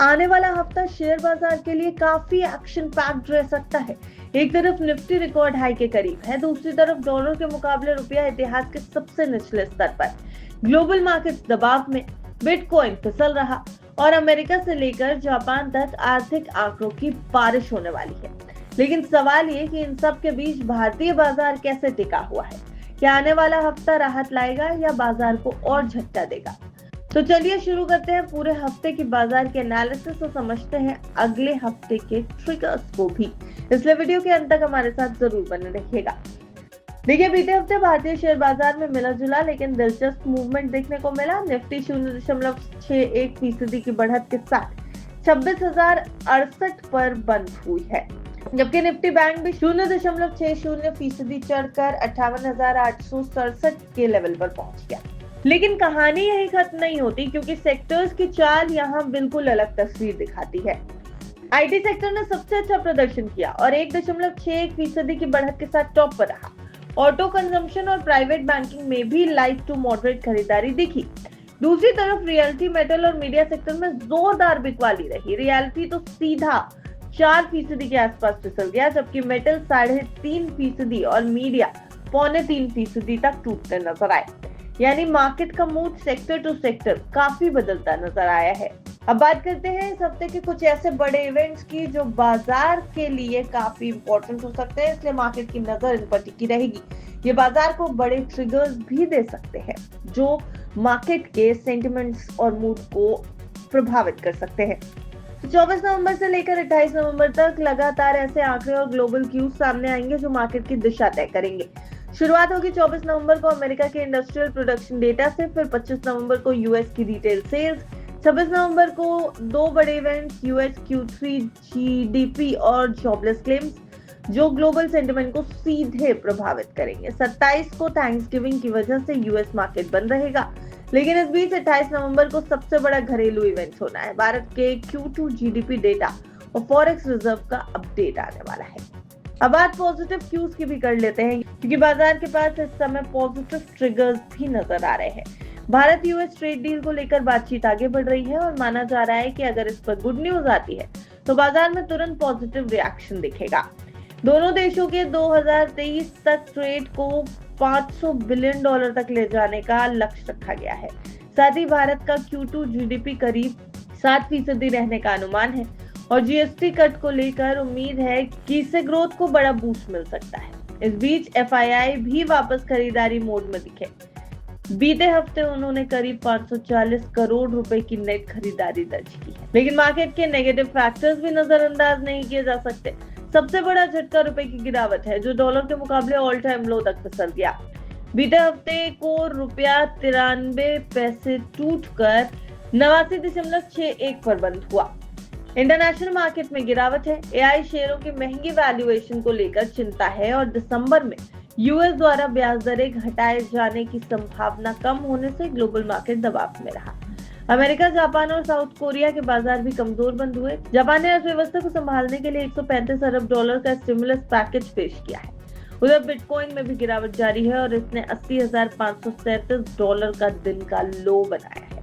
आने वाला हफ्ता शेयर बाजार के लिए काफी एक्शन पैक्ड रह सकता है। एक तरफ निफ्टी रिकॉर्ड हाई के करीब है, दूसरी तरफ डॉलर के मुकाबले रुपया इतिहास के सबसे निचले स्तर पर। ग्लोबल मार्केट्स दबाव में, बिटकॉइन फिसल रहा और अमेरिका से लेकर जापान तक आर्थिक आंकड़ों की बारिश होने वाली है। लेकिन सवाल ये कि इन सब के बीच भारतीय बाजार कैसे टिका हुआ है? क्या आने वाला हफ्ता राहत लाएगा या बाजार को और झटका देगा? तो चलिए शुरू करते हैं पूरे हफ्ते की बाजार के एनालिसिस और समझते हैं अगले हफ्ते के ट्रिगर्स को भी। इसलिए वीडियो के अंत तक हमारे साथ जरूर बने रहिएगा। देखिए, बीते हफ्ते भारतीय शेयर बाजार में मिला जुला लेकिन दिलचस्प मूवमेंट देखने को मिला। निफ्टी 0.61% की बढ़त के साथ 26,068 पर बंद हुई है, जबकि निफ्टी बैंक भी 0.60% चढ़कर 58,867 के लेवल पर पहुंच गया। लेकिन कहानी यही खत्म नहीं होती, क्योंकि सेक्टर्स की चाल यहाँ बिल्कुल अलग तस्वीर दिखाती है। आईटी सेक्टर ने सबसे अच्छा प्रदर्शन किया और 1.61% की बढ़त के साथ टॉप पर रहा। ऑटो कंजम्पशन और प्राइवेट बैंकिंग में भी लाइट टू मॉडरेट खरीदारी दिखी। दूसरी तरफ रियल्टी, मेटल और मीडिया सेक्टर में जोरदार बिकवाली रही। रियल्टी तो सीधा 4% के आसपास फिसल गया, जबकि मेटल 3.5% और मीडिया 3.25% तक टूटते नजर आए। यानी मार्केट का मूड सेक्टर टू सेक्टर काफी बदलता नजर आया है। अब बात करते हैं इस हफ्ते के कुछ ऐसे बड़े इवेंट्स की जो बाजार के लिए काफी इंपॉर्टेंट हो सकते हैं, इसलिए मार्केट की नजर इन पर टिकी रहेगी। ये बाजार को बड़े ट्रिगर्स भी दे सकते हैं जो मार्केट के सेंटिमेंट्स और मूड को प्रभावित कर सकते हैं। 24 नवंबर से लेकर 28 नवंबर तक लगातार ऐसे आंकड़े और ग्लोबल क्यूज सामने आएंगे जो मार्केट की दिशा तय करेंगे। शुरुआत होगी 24 नवंबर को अमेरिका के इंडस्ट्रियल प्रोडक्शन डेटा से, फिर 25 नवंबर को यूएस की रिटेल सेल्स, 26 नवंबर को दो बड़े इवेंट्स यूएस Q3 जीडीपी और जॉबलेस क्लेम्स जो ग्लोबल सेंटिमेंट को सीधे प्रभावित करेंगे। 27 को थैंक्सगिविंग की वजह से यूएस मार्केट बंद रहेगा, लेकिन इस बीच 28 नवंबर को सबसे बड़ा घरेलू इवेंट होना है। भारत के Q2 जीडीपी डेटा और फॉरेक्स रिजर्व का अपडेट आने वाला है। अब बात पॉजिटिव क्यूज की भी कर लेते हैं, क्योंकि बाजार के पास इस समय पॉजिटिव ट्रिगर्स भी नजर आ रहे हैं। भारत यूएस ट्रेड डील को लेकर बातचीत आगे बढ़ रही है और माना जा रहा है कि अगर इस पर गुड न्यूज आती है तो बाजार में तुरंत पॉजिटिव रिएक्शन दिखेगा। दोनों देशों के 2023 तक ट्रेड को $500 बिलियन तक ले जाने का लक्ष्य रखा गया है। साथ ही भारत का Q2 जीडीपी करीब 7% रहने का अनुमान है और जीएसटी कट को लेकर उम्मीद है कि इससे ग्रोथ को बड़ा बूस्ट मिल सकता है। इस बीच एफआईआई भी वापस खरीदारी मोड में दिखे। बीते हफ्ते उन्होंने करीब 540 करोड़ रुपए की नेट खरीदारी दर्ज की है, लेकिन मार्केट के नेगेटिव फैक्टर्स भी नजरअंदाज नहीं किए जा सकते। सबसे बड़ा झटका रुपए की गिरावट है, जो डॉलर के मुकाबले ऑल टाइम लो तक फिसल गया। बीते हफ्ते को रुपया 93 पैसे टूटकर 89.61 पर बंद हुआ। इंटरनेशनल मार्केट में गिरावट है। एआई शेयरों की महंगी वैल्यूएशन को लेकर चिंता है और दिसंबर में यूएस द्वारा ब्याज दरें घटाए जाने की संभावना कम होने से ग्लोबल मार्केट दबाव में रहा। अमेरिका, जापान और साउथ कोरिया के बाजार भी कमजोर बंद हुए। जापान ने अर्थव्यवस्था को संभालने के लिए $135 अरब का स्टिमुलस पैकेज पेश किया है। उधर बिटकॉइन में भी गिरावट जारी है और इसने $80,537 का दिन का लो बनाया है।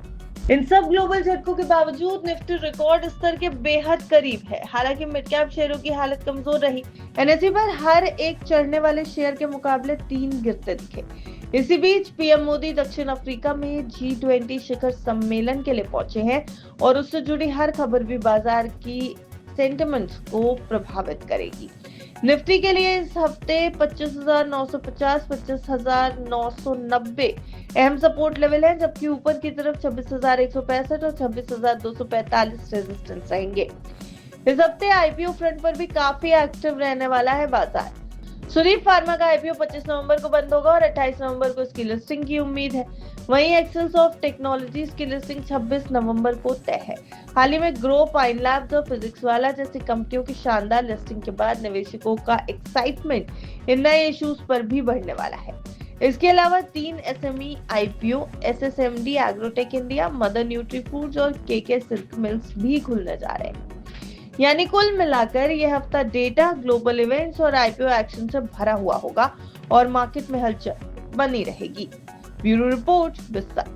इन सब ग्लोबल झटकों के बावजूद निफ्टी रिकॉर्ड स्तर के बेहद करीब है। हालांकि मिड कैप शेयरों की हालत कमजोर रही। एनएसई पर हर एक चढ़ने वाले शेयर के मुकाबले 3 गिरते दिखे। इसी बीच पीएम मोदी दक्षिण अफ्रीका में G20 शिखर सम्मेलन के लिए पहुंचे हैं और उससे जुड़ी हर खबर भी बाजार की सेंटिमेंट्स को प्रभावित करेगी। निफ्टी के लिए इस हफ्ते 25,950, 25,990 अहम सपोर्ट लेवल है, जबकि ऊपर की तरफ 26,165 और 26,245 रेजिस्टेंस रहेंगे। इस हफ्ते आईपीओ फ्रंट पर भी काफी एक्टिव रहने वाला है बाजार। सुदीप फार्मा का आईपीओ 25 नवंबर को बंद होगा और 28 नवंबर को इसकी लिस्टिंग की उम्मीद है। वहीं एक्सेलसॉफ्ट टेक्नोलॉजीज की लिस्टिंग 26 नवंबर को तय है। हाल ही में ग्रो, पाइन लैब्स और फिजिक्स वाला जैसी कंपनियों की शानदार लिस्टिंग के बाद निवेशकों का एक्साइटमेंट इन नए इश्यूज पर भी बढ़ने वाला है। इसके अलावा 3 SME IPO, SSMD agrotech India, mother nutri foods और केके सिल्क मिल्स भी खुलने जा रहे हैं। यानी कुल मिलाकर यह हफ्ता डेटा, ग्लोबल इवेंट्स और आईपीओ एक्शन से भरा हुआ होगा और मार्केट में हलचल बनी रहेगी। ब्यूरो रिपोर्ट, विस्तार।